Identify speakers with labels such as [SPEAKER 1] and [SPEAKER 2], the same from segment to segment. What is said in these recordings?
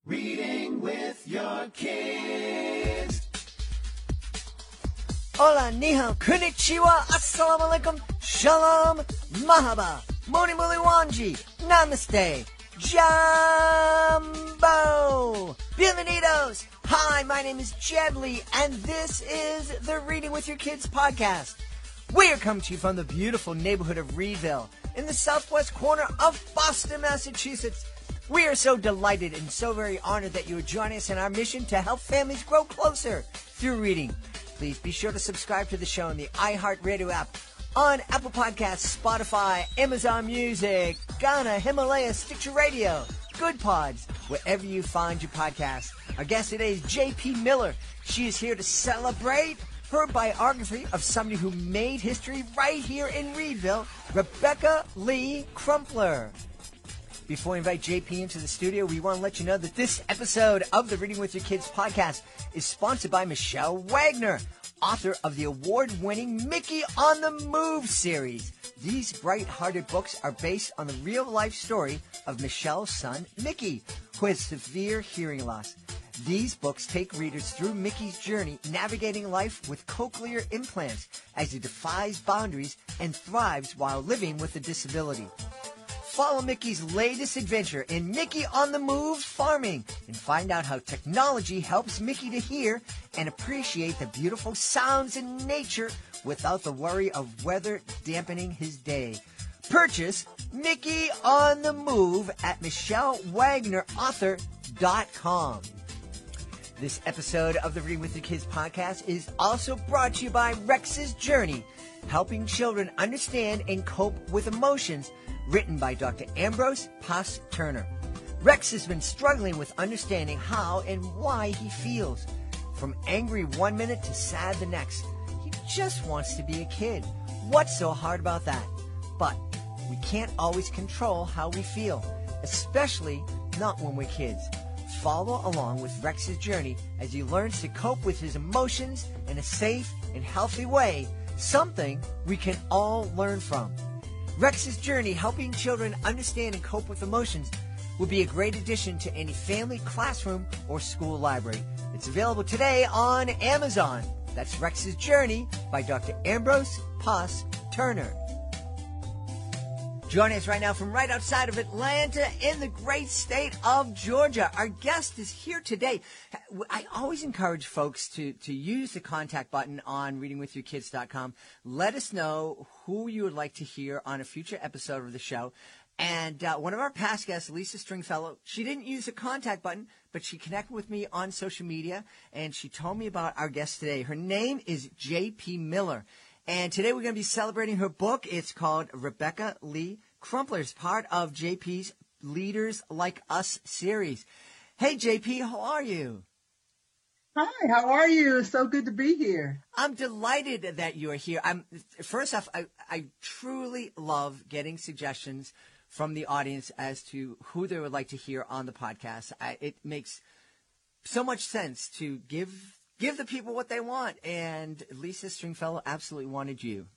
[SPEAKER 1] Reading with your kids.
[SPEAKER 2] Hola, ni hao, konnichiwa, assalamu alaikum, shalom, mahaba, moni muli wanji, namaste, jambo, bienvenidos. Hi, my name is Jed Lee, and this is the Reading with Your Kids podcast. We are coming to you from the beautiful neighborhood of Reedville in the southwest corner of Boston, Massachusetts. We are so delighted and so very honored that you are joining us in our mission to help families grow closer through reading. Please be sure to subscribe to the show in the iHeartRadio app, on Apple Podcasts, Spotify, Amazon Music, Ghana, Himalaya, Stitcher Radio, Good Pods, wherever you find your podcasts. Our guest today is J.P. Miller. She is here to celebrate her biography of somebody who made history right here in Reedville, Rebecca Lee Crumpler. Before we invite JP into the studio, we want to let you know that this episode of the Reading with Your Kids podcast is sponsored by Michelle Wagner, author of the award-winning Mickey on the Move series. These bright-hearted books are based on the real-life story of Michelle's son, Mickey, who has severe hearing loss. These books take readers through Mickey's journey navigating life with cochlear implants as he defies boundaries and thrives while living with a disability. Follow Mickey's latest adventure in Mickey on the Move Farming and find out how technology helps Mickey to hear and appreciate the beautiful sounds in nature without the worry of weather dampening his day. Purchase Mickey on the Move at MichelleWagnerAuthor.com. This episode of the Reading with the Kids podcast is also brought to you by Rex's Journey, helping children understand and cope with emotions, written by Dr. Ambrose Pass Turner. Rex has been struggling with understanding how and why he feels. From angry one minute to sad the next. He just wants to be a kid. What's so hard about that? But we can't always control how we feel, especially not when we're kids. Follow along with Rex's journey as he learns to cope with his emotions in a safe and healthy way, something we can all learn from. Rex's Journey, helping children understand and cope with emotions, would be a great addition to any family, classroom, or school library. It's available today on Amazon. That's Rex's Journey by Dr. Ambrose Pass Turner. Joining us right now from right outside of Atlanta in the great state of Georgia. Our guest is here today. I always encourage folks to use the contact button on readingwithyourkids.com. Let us know who you would like to hear on a future episode of the show. And one of our past guests, Lisa Stringfellow, she didn't use the contact button, but she connected with me on social media, and she told me about our guest today. Her name is J.P. Miller. And today we're going to be celebrating her book. It's called Rebecca Lee Crumpler. It's part of JP's Leaders Like Us series. Hey, JP, how are you?
[SPEAKER 3] Hi, how are you? So good to be here.
[SPEAKER 2] I'm delighted that you're here. First off, I truly love getting suggestions from the audience as to who they would like to hear on the podcast. It makes so much sense to give the people what they want, and Lisa Stringfellow absolutely wanted you.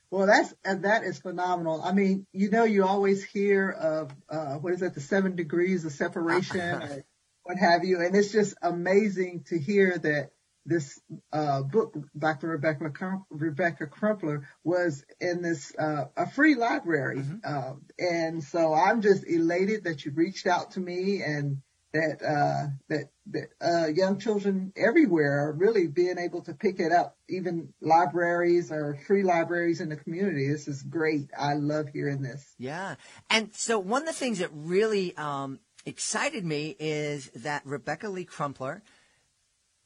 [SPEAKER 3] Well, that is phenomenal. I mean, you always hear of the 7 degrees of separation or what have you, and it's just amazing to hear that this book, Dr. Rebecca Crumpler, was in this a free library, and so I'm just elated that you reached out to me and that young children everywhere are really being able to pick it up, even libraries or free libraries in the community. This is great. I love hearing this.
[SPEAKER 2] Yeah. And so one of the things that really excited me is that Rebecca Lee Crumpler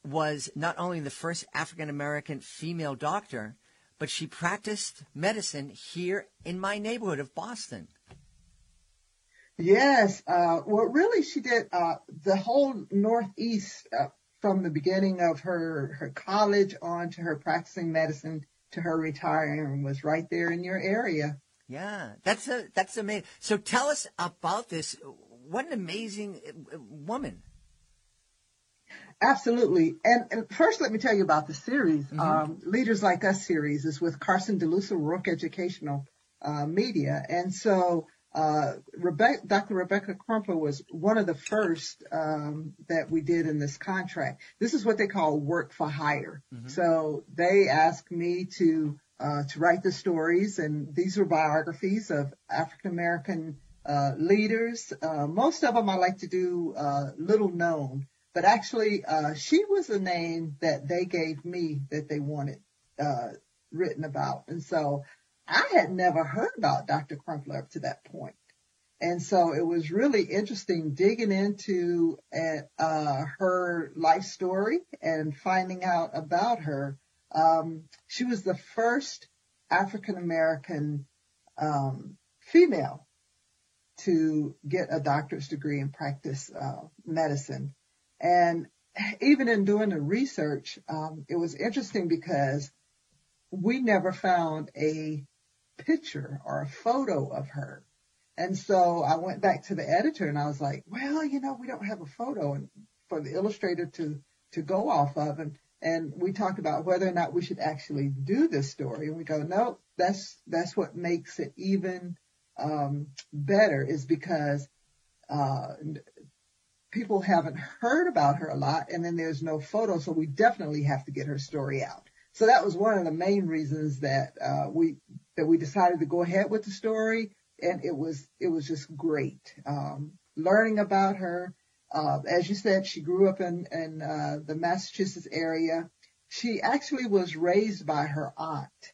[SPEAKER 2] was not only the first African-American female doctor, but she practiced medicine here in my neighborhood of Boston.
[SPEAKER 3] Yes. Well, really, she did the whole Northeast from the beginning of her college on to her practicing medicine to her retiring was right there in your area.
[SPEAKER 2] Yeah, that's amazing. So tell us about this. What an amazing woman.
[SPEAKER 3] Absolutely. And first, let me tell you about the series. Leaders Like Us series is with Carson DeLuca, Rourke Educational Media. And so Dr. Rebecca Crumpler was one of the first that we did in this contract. This is what they call work for hire. Mm-hmm. So they asked me to write the stories, and these were biographies of African American leaders. Most of them I like to do little known, but actually she was a name that they gave me that they wanted written about, and so I had never heard about Dr. Crumpler up to that point. And so it was really interesting digging into her life story and finding out about her. She was the first African American female to get a doctorate degree and practice medicine. And even in doing the research, it was interesting because we never found a picture or a photo of her. And so I went back to the editor and I was like, well, we don't have a photo for the illustrator to go off of. And we talked about whether or not we should actually do this story. And we go, no, that's what makes it even better, is because people haven't heard about her a lot, and then there's no photo, so we definitely have to get her story out. So that was one of the main reasons that we decided to go ahead with the story, and it was just great learning about her. As you said, she grew up in the Massachusetts area. She actually was raised by her aunt,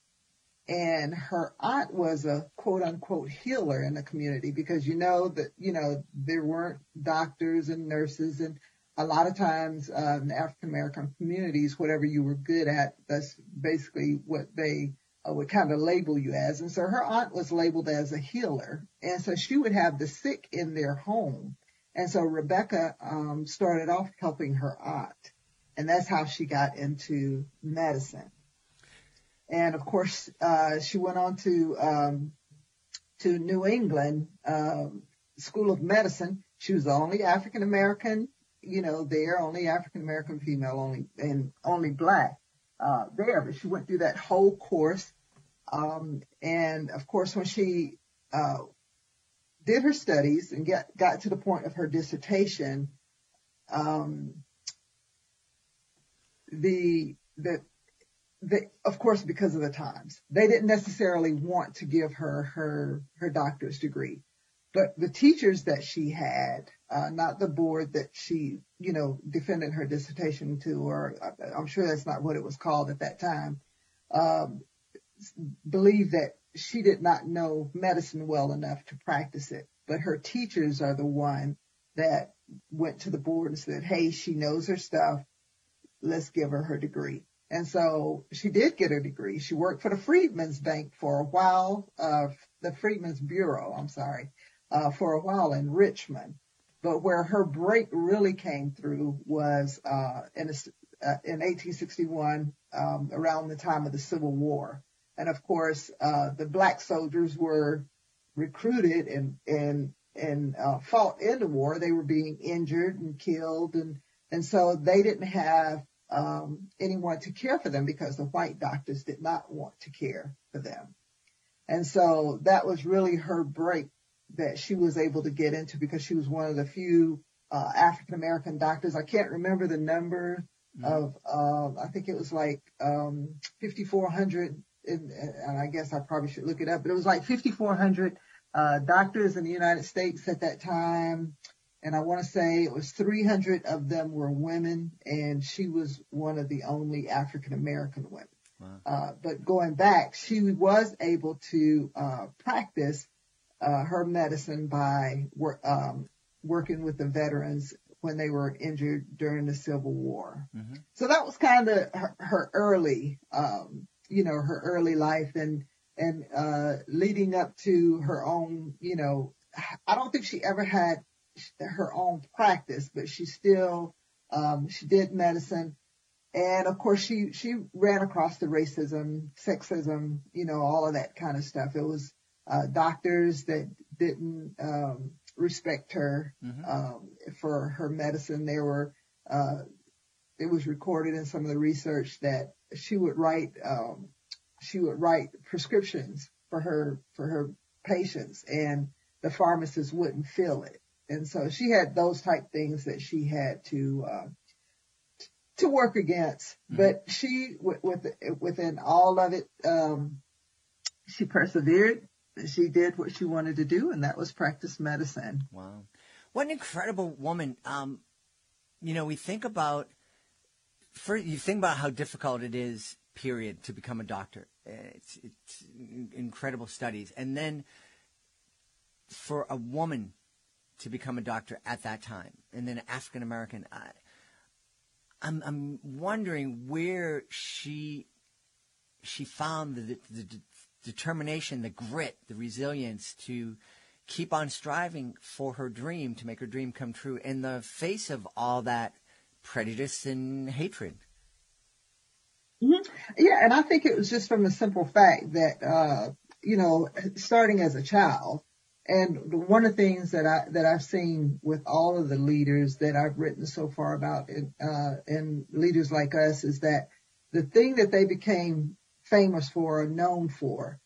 [SPEAKER 3] and her aunt was a quote unquote healer in the community, because there weren't doctors and nurses, and a lot of times in the African American communities, whatever you were good at, that's basically what they would kind of label you as. And so her aunt was labeled as a healer, and so she would have the sick in their home. And so Rebecca started off helping her aunt, and that's how she got into medicine. And of course, she went on to New England School of Medicine. She was the only African American, only African American female, only black there. But she went through that whole course, and of course, when she did her studies and got to the point of her dissertation, of course, because of the times, they didn't necessarily want to give her doctor's degree. But the teachers that she had, not the board that she, defended her dissertation to, or I'm sure that's not what it was called at that time, believed that she did not know medicine well enough to practice it. But her teachers are the one that went to the board and said, hey, she knows her stuff. Let's give her degree. And so she did get her degree. She worked for the Freedmen's Bank for a while, the Freedmen's Bureau, for a while in Richmond. But where her break really came through was in 1861, around the time of the Civil War. And of course, the black soldiers were recruited and fought in the war. They were being injured and killed, and so they didn't have anyone to care for them, because the white doctors did not want to care for them. And so that was really her break that she was able to get into, because she was one of the few African American doctors. I can't remember the number of, I think it was like 5,400, and I guess I probably should look it up, but it was like 5,400 doctors in the United States at that time. And I want to say it was 300 of them were women, and she was one of the only African American women. Wow. But going back, she was able to practice her medicine by working with the veterans when they were injured during the Civil War. Mm-hmm. So that was kind of her early, her early life, and leading up to her own, I don't think she ever had her own practice, but she still, she did medicine. And of course she ran across the racism, sexism, all of that kind of stuff. It was, doctors that didn't, respect her, for her medicine. There were, it was recorded in some of the research that she would write prescriptions for her patients. And the pharmacist wouldn't fill it. And so she had those type things that she had to work against. But she, within all of it, she persevered. She did what she wanted to do, and that was practice medicine.
[SPEAKER 2] Wow. What an incredible woman. We think about, you think about how difficult it is, period, to become a doctor. It's incredible studies. And then for a woman to become a doctor at that time, and then African American, I'm wondering where she found the determination, the grit, the resilience to keep on striving for her dream, to make her dream come true in the face of all that prejudice and hatred.
[SPEAKER 3] Mm-hmm. Yeah, and I think it was just from the simple fact that, starting as a child, and one of the things that I've seen with all of the leaders that I've written so far about, and leaders like us, is that the thing that they became famous for or known for,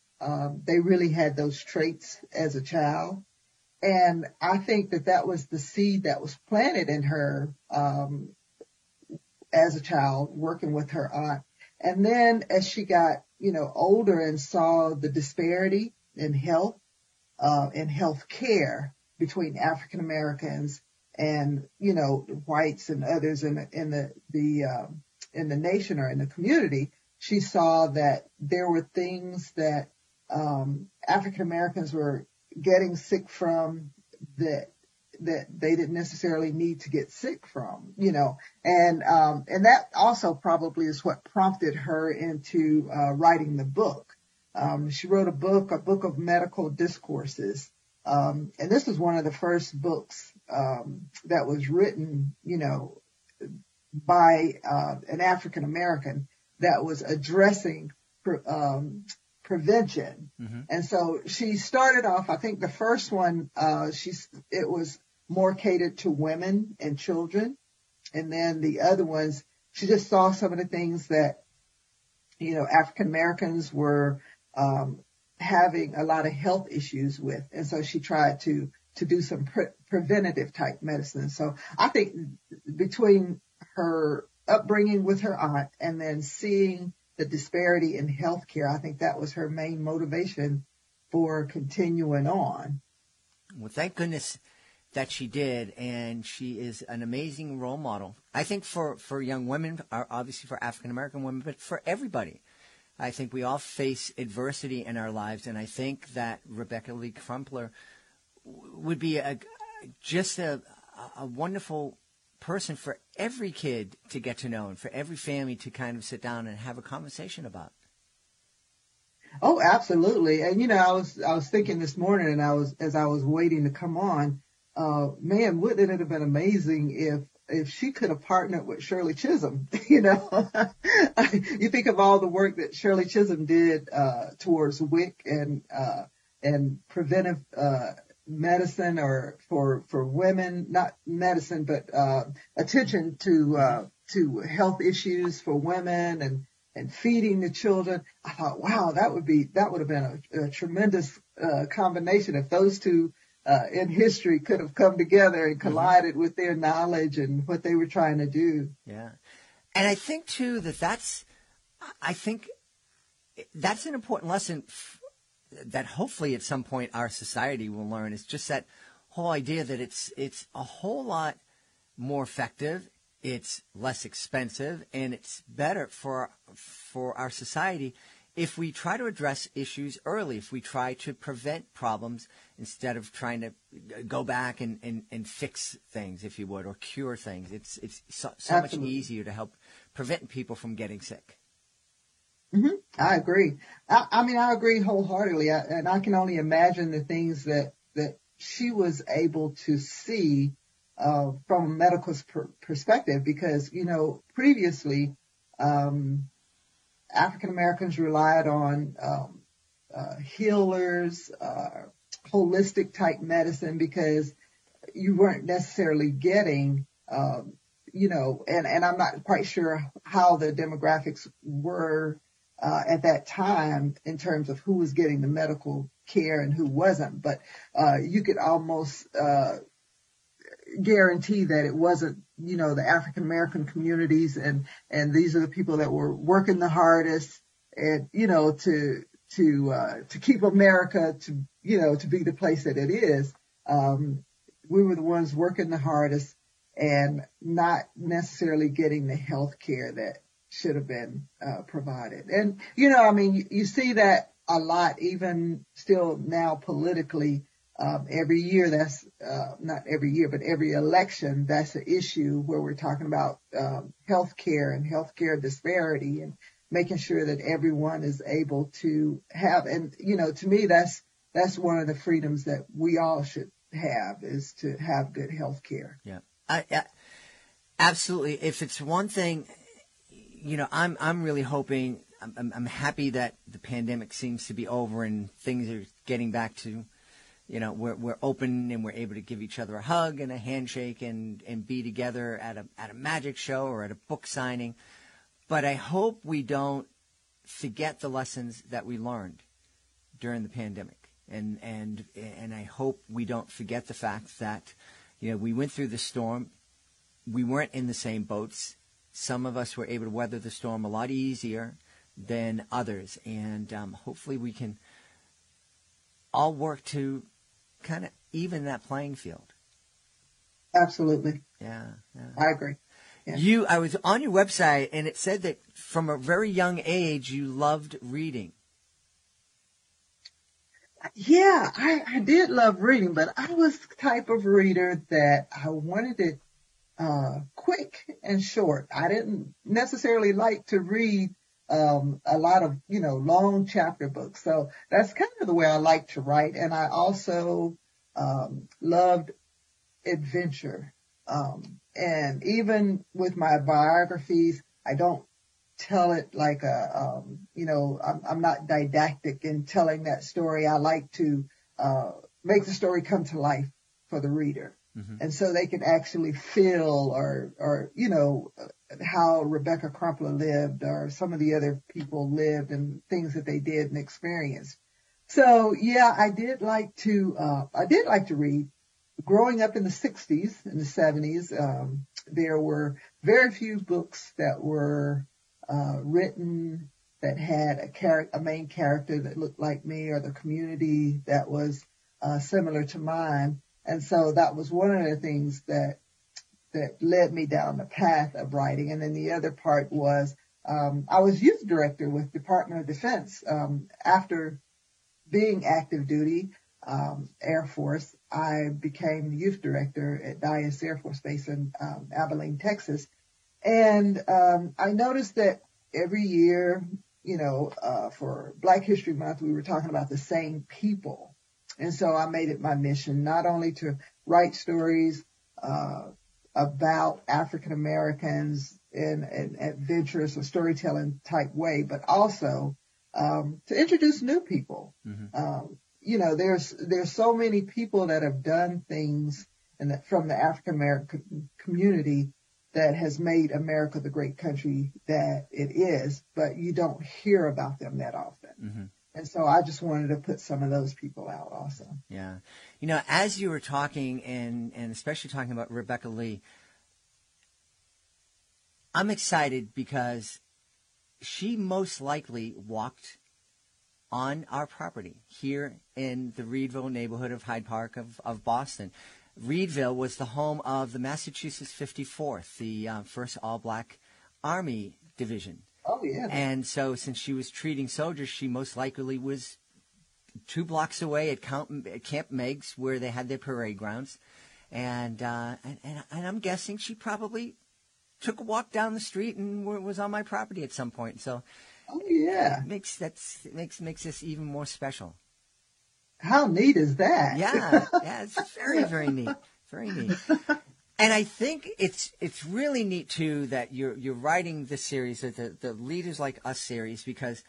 [SPEAKER 3] they really had those traits as a child. And I think that was the seed that was planted in her as a child, working with her aunt. And then as she got, older and saw the disparity in health care between African Americans and, whites and others in the nation or in the community, she saw that there were things that African Americans were getting sick from that they didn't necessarily need to get sick from, and that also probably is what prompted her into writing the book. She wrote a book of medical discourses, and this was one of the first books that was written, by an African American that was addressing prevention. Mm-hmm. And so she started off, I think the first one, it was more catered to women and children. And then the other ones, she just saw some of the things that, African Americans were having a lot of health issues with. And so she tried to do some preventative type medicine. So I think between her upbringing with her aunt and then seeing the disparity in healthcare, I think that was her main motivation for continuing on.
[SPEAKER 2] Well, thank goodness that she did, and she is an amazing role model. I think for young women, obviously for African American women, but for everybody. I think we all face adversity in our lives, and I think that Rebecca Lee Crumpler would be just a wonderful person for every kid to get to know and for every family to kind of sit down and have a conversation about.
[SPEAKER 3] Oh, absolutely. And, I was thinking this morning, and as I was waiting to come on, man, wouldn't it have been amazing if she could have partnered with Shirley Chisholm? You think of all the work that Shirley Chisholm did towards WIC and preventive medicine, or for women, not medicine, but attention to health issues for women and feeding the children. I thought, wow, that would have been a tremendous combination if those two in history could have come together and collided with their knowledge and what they were trying to do.
[SPEAKER 2] Yeah. And I think too that's an important lesson that hopefully at some point our society will learn. It's just that whole idea that it's a whole lot more effective, it's less expensive, and it's better for our society if we try to address issues early, if we try to prevent problems instead of trying to go back and fix things, if you would, or cure things. It's so much easier to help prevent people from getting sick.
[SPEAKER 3] Mm-hmm. I agree. I agree wholeheartedly. And I can only imagine the things that she was able to see from a medical perspective, because, previously, African Americans relied on healers, holistic type medicine, because you weren't necessarily getting, and I'm not quite sure how the demographics were at that time in terms of who was getting the medical care and who wasn't. But you could almost guarantee that it wasn't, the African American communities, and these are the people that were working the hardest, and to keep America to be the place that it is. We were the ones working the hardest and not necessarily getting the health care that should have been provided. And you see that a lot even still now politically. Every year, that's not every year, but every election, that's an issue where we're talking about health care and healthcare disparity and making sure that everyone is able to have. And, to me, that's one of the freedoms that we all should have, is to have good health care.
[SPEAKER 2] Yeah, absolutely. If it's one thing, I'm really hoping, I'm happy that the pandemic seems to be over and things are getting back to, we're open and we're able to give each other a hug and a handshake and be together at a magic show or at a book signing. But I hope we don't forget the lessons that we learned during the pandemic. And I hope we don't forget the fact that, we went through the storm. We weren't in the same boats. Some of us were able to weather the storm a lot easier than others. And hopefully we can all work to kind of even that playing field.
[SPEAKER 3] Absolutely.
[SPEAKER 2] Yeah.
[SPEAKER 3] I agree. Yeah.
[SPEAKER 2] I was on your website, and it said that from a very young age you loved reading.
[SPEAKER 3] Yeah, I did love reading, but I was the type of reader that I wanted it quick and short. I didn't necessarily like to read a lot of, long chapter books. So that's kind of the way I like to write. And I also loved adventure. And even with my biographies, I don't tell it like I'm not didactic in telling that story. I like to make the story come to life for the reader. Mm-hmm. And so they can actually feel or how Rebecca Crumpler lived or some of the other people lived and things that they did and experienced. So yeah, I did like to read. Growing up in the 60s and the 70s, there were very few books that were written that had a main character that looked like me or the community that was similar to mine. And so that was one of the things that led me down the path of writing. And then the other part was I was youth director with Department of Defense. After being active duty Air Force, I became youth director at Dyess Air Force Base in Abilene, Texas. And I noticed that every year, for Black History Month, we were talking about the same people. And so I made it my mission not only to write stories about African Americans in an adventurous or storytelling type way, but also to introduce new people. Mm-hmm. There's so many people that have done things from the African American community that has made America the great country that it is, but you don't hear about them that often. Mm-hmm. And so I just wanted to put some of those people out also.
[SPEAKER 2] Yeah. As you were talking and especially talking about Rebecca Lee, I'm excited because she most likely walked on our property here in the Reedville neighborhood of Hyde Park of Boston. Reedville was the home of the Massachusetts 54th, the first all-black Army division.
[SPEAKER 3] Oh, yeah.
[SPEAKER 2] And so since she was treating soldiers, she most likely was 2 blocks away at Camp Meigs, where they had their parade grounds. And I'm guessing she probably took a walk down the street and was on my property at some point. So,
[SPEAKER 3] oh, yeah.
[SPEAKER 2] Makes this even more special.
[SPEAKER 3] How neat is that?
[SPEAKER 2] Yeah, it's very, very neat. Very neat. And I think it's really neat too that you're writing this series, the Leaders Like Us series, because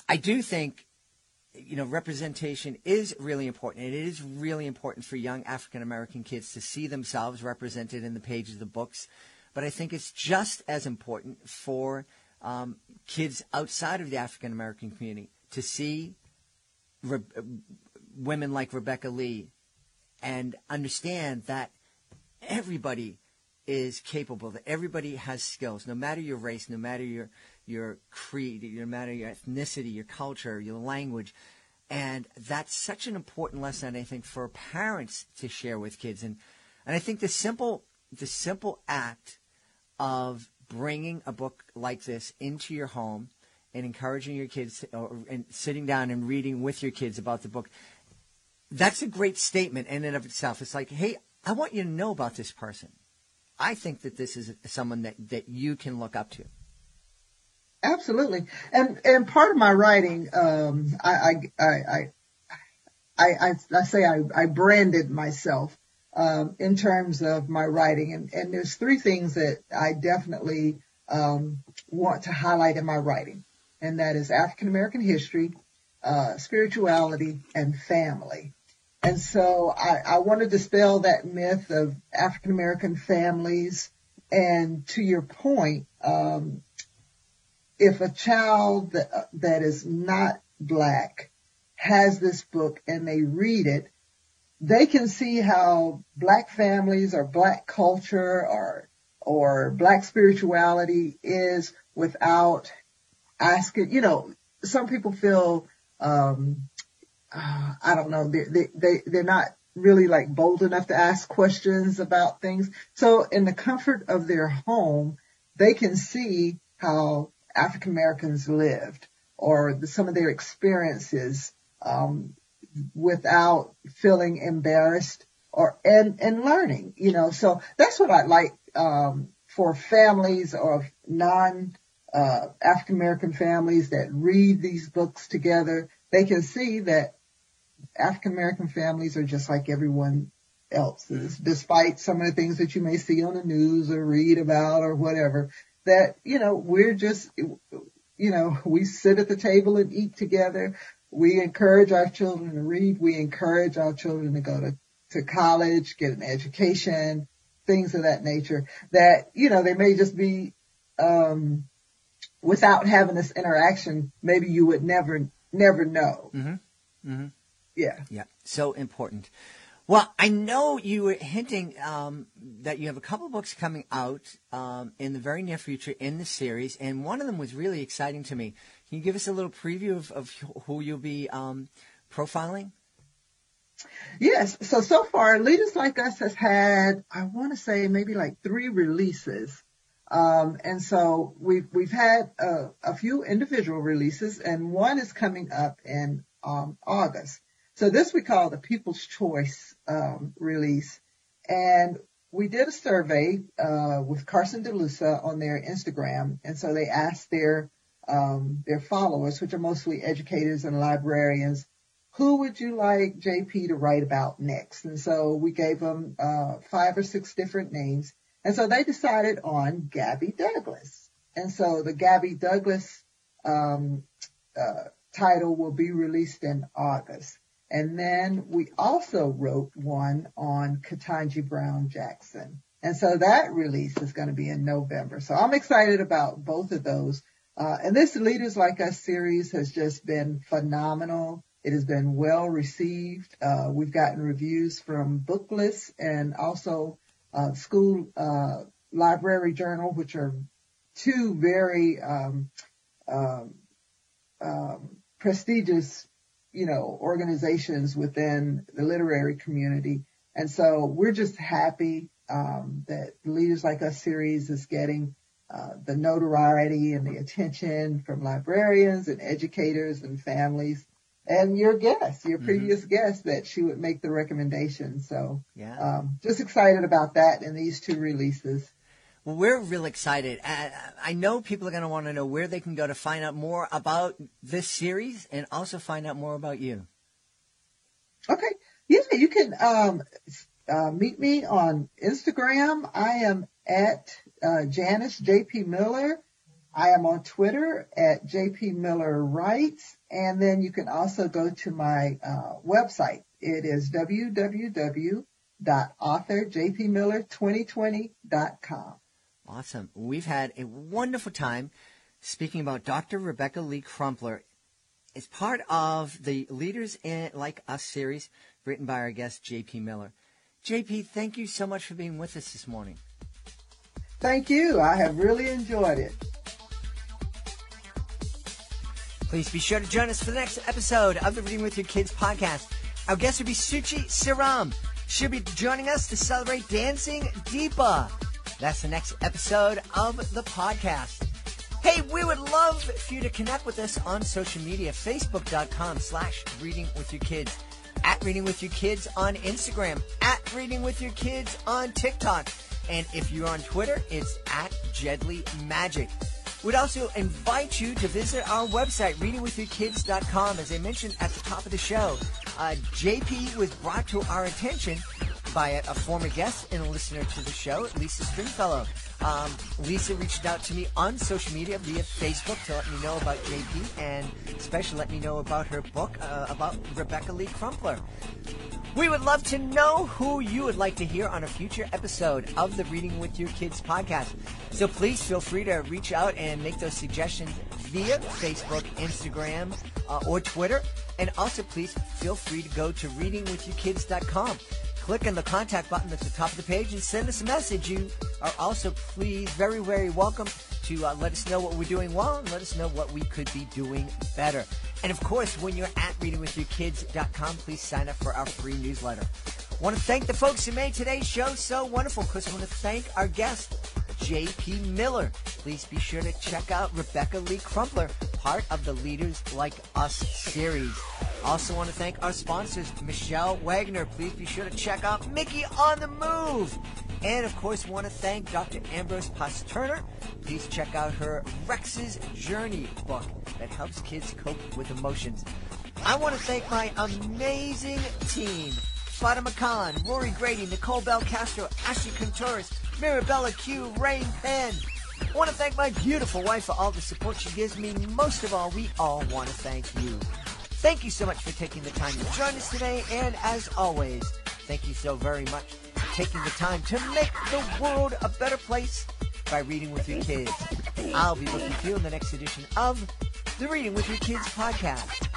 [SPEAKER 2] I do think representation is really important, and it is really important for young African American kids to see themselves represented in the pages of the books. But I think it's just as important for kids outside of the African American community to see women like Rebecca Lee and understand that everybody is capable, that everybody has skills, no matter your race, no matter your creed, no matter your ethnicity, your culture, your language. And that's such an important lesson, I think, for parents to share with kids. And I think the simple act of bringing a book like this into your home and encouraging your kids and sitting down and reading with your kids about the book, that's a great statement in and of itself. It's like, hey, I want you to know about this person. I think that this is someone that you can look up to.
[SPEAKER 3] Absolutely. And part of my writing, I say I branded myself, in terms of my writing. And there's three things that I definitely, want to highlight in my writing. And that is African American history, spirituality, and family. And so I want to dispel that myth of African American families. And to your point, if a child that is not Black has this book and they read it, they can see how Black families or Black culture or Black spirituality is without asking. You know, some people feel, I don't know, they're not really like bold enough to ask questions about things. So in the comfort of their home, they can see how African Americans lived or some of their experiences, without feeling embarrassed and learning, you know. So that's what I like, for families of African American families that read these books together. They can see that African American families are just like everyone else's, despite some of the things that you may see on the news or read about or whatever, that, you know, we're just, you know, we sit at the table and eat together. We encourage our children to read. We encourage our children to go to college, get an education, things of that nature that, you know, they may just be, without having this interaction, maybe you would never know.
[SPEAKER 2] Mm-hmm. Mm-hmm.
[SPEAKER 3] Yeah.
[SPEAKER 2] Yeah. So important. Well, I know you were hinting that you have a couple of books coming out in the very near future in the series, and one of them was really exciting to me. Can you give us a little preview of who you'll be profiling?
[SPEAKER 3] Yes. So far, Leaders Like Us has had, I want to say, maybe like 3 releases. And so we've had a few individual releases, and one is coming up in August. So this we call the People's Choice release. And we did a survey with Carson DeLusa on their Instagram. And so they asked their followers, which are mostly educators and librarians, who would you like JP to write about next? And so we gave them 5 or 6 different names. And so they decided on Gabby Douglas. And so the Gabby Douglas title will be released in August. And then we also wrote one on Ketanji Brown Jackson. And so that release is going to be in November. So I'm excited about both of those. And this Leaders Like Us series has just been phenomenal. It has been well received. We've gotten reviews from Booklist and also School Library Journal, which are 2 very prestigious, you know, organizations within the literary community. And so we're just happy that the Leaders Like Us series is getting the notoriety and the attention from librarians and educators and families. And your guest, your previous guest, that she would make the recommendation. So just excited about that and these 2 releases.
[SPEAKER 2] Well, we're real excited. I know people are going to want to know where they can go to find out more about this series and also find out more about you. Okay.
[SPEAKER 3] Yeah, you can meet me on Instagram. I am at Janice JP Miller. I am on Twitter at JP Miller Writes. And then you can also go to my website. It is www.authorjpmiller2020.com.
[SPEAKER 2] Awesome. We've had a wonderful time speaking about Dr. Rebecca Lee Crumpler, is part of the Leaders Like Us series written by our guest, J.P. Miller. J.P., thank you so much for being with us this morning.
[SPEAKER 3] Thank you. I have really enjoyed it.
[SPEAKER 2] Please be sure to join us for the next episode of the Reading with Your Kids podcast. Our guest will be Suchi Siram. She'll be joining us to celebrate Dancing Deepa. That's the next episode of the podcast. Hey, we would love for you to connect with us on social media, facebook.com/readingwithyourkids, at Reading With Your Kids on Instagram, at Reading With Your Kids on TikTok, and if you're on Twitter, it's at Jedley Magic. We'd also invite you to visit our website, readingwithyourkids.com. As I mentioned at the top of the show, JP was brought to our attention by a former guest and a listener to the show, Lisa Stringfellow. Lisa reached out to me on social media via Facebook to let me know about JP and especially let me know about her book about Rebecca Lee Crumpler. We would love to know who you would like to hear on a future episode of the Reading with Your Kids podcast. So please feel free to reach out and make those suggestions via Facebook, Instagram, or Twitter. And also please feel free to go to readingwithyourkids.com. Click on the contact button at the top of the page and send us a message. You are also very, very welcome to let us know what we're doing well and let us know what we could be doing better. And of course, when you're at readingwithyourkids.com, please sign up for our free newsletter. I want to thank the folks who made today's show so wonderful. Of course, I want to thank our guest, J.P. Miller. Please be sure to check out Rebecca Lee Crumpler, part of the Leaders Like Us series. Also want to thank our sponsors, Michelle Wagner. Please be sure to check out Mickey on the Move. And, of course, want to thank Dr. Ambrose Pasternak. Please check out her Rex's Journey book that helps kids cope with emotions. I want to thank my amazing team, Fatima Khan, Rory Grady, Nicole Bell Castro, Ashley Contreras, Mirabella Q, Rain Penn. I want to thank my beautiful wife for all the support she gives me. Most of all, we all want to thank you. Thank you so much for taking the time to join us today. And as always, thank you so very much for taking the time to make the world a better place by reading with your kids. I'll be looking for you in the next edition of the Reading with Your Kids podcast.